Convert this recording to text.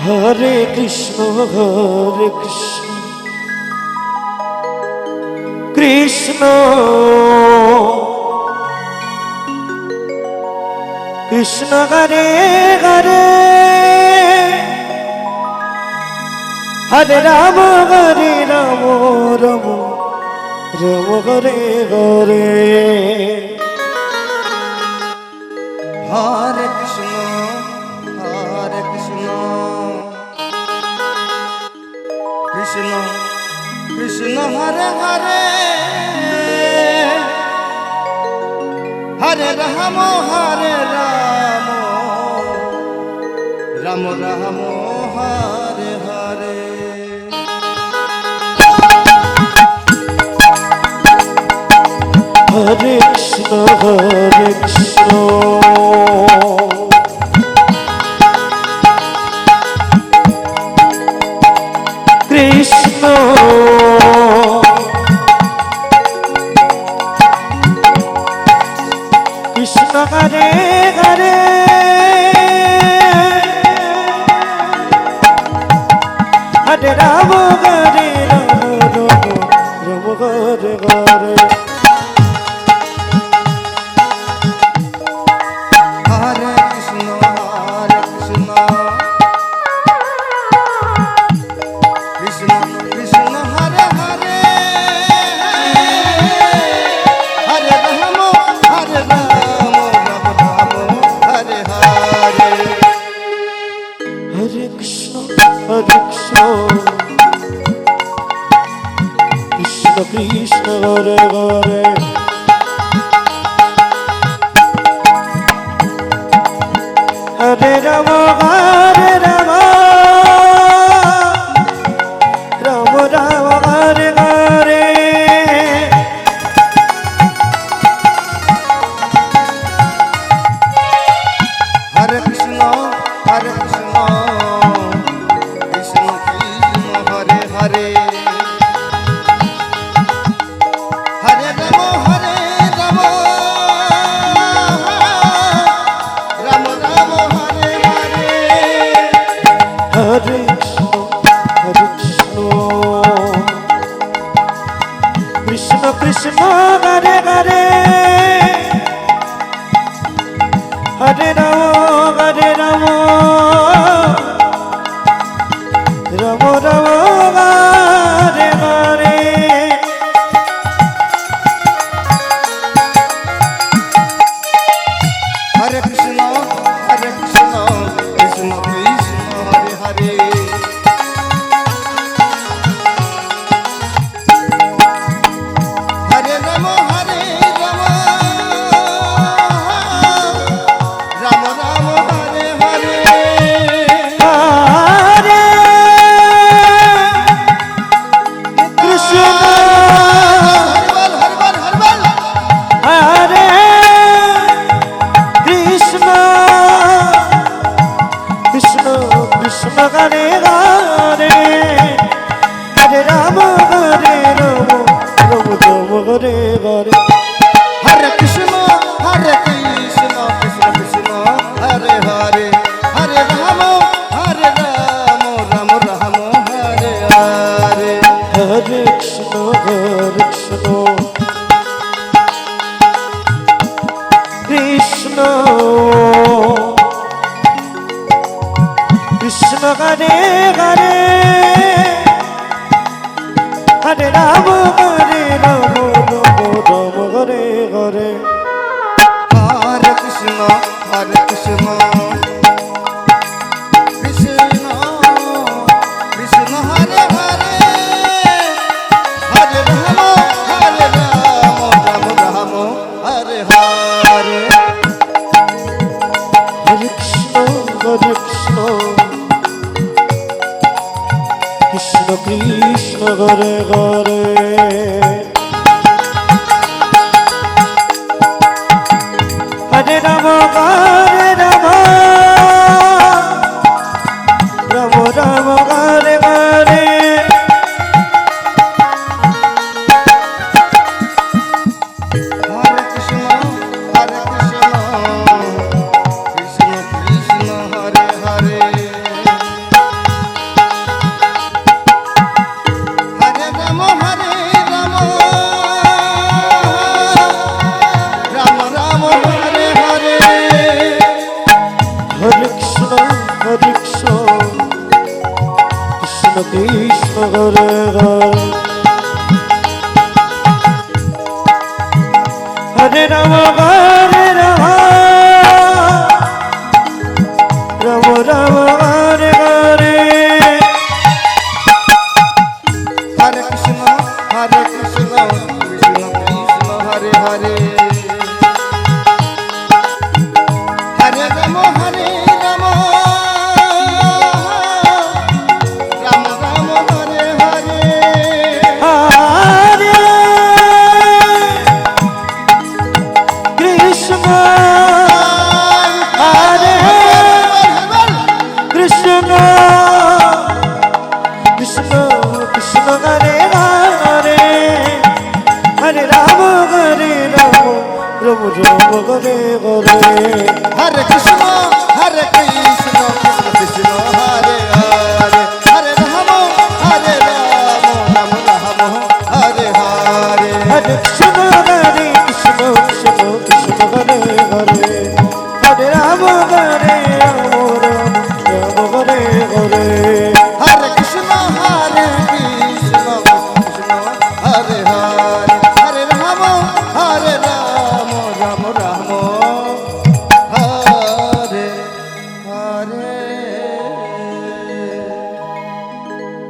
Hare Krishna Krishna Krishna Hare Hare Hare Ram Ram Ram Hare Hare Hare Krishna Krishna Krishna Hare Hare Hare Ram Ram Ram Hare Hare Hare Krishna Krishna Krishna Hare Hare Hare Ram Ram Hare Hare Krishna Hare Hare Hare Ram Ram Ram Hare Hare Hare Krishna Krishna Krishna Hare Hare Krishna Krishna Hare Hare Hare Ram Ram Ram Hare Hare Hare Krishna Krishna Krishna Hare Hare Krishna Hare Hare Hare Ram Ram Hare Hare Hare Krishna Krishna Krishna Hare Hare Hare Ram Ram Ram Hare Hare Hare Krishna Krishna Krishna Hare Hare Hare Ram Ram Hare Hare Hare Krishna Krishna Krishna Krishna Hare Hare Hare Ram Ram Ram Hare Hare Hare Krishna Krishna Krishna Hare Hare Hare Ram Ram Ram Hare Hare Hare Krishna Krishna Krishna Hare Hare Hare Ram Hare Ram Ram Ram Hare Hare Hare Krishna Krishna Krishna Hare Hare Hare Ram Ram Ram Ram Hare Hare Hare Krishna Hare Krishna Krishna Krishna Hare Hare Hare Ram Ram Ram Hare Hare Hare Krishna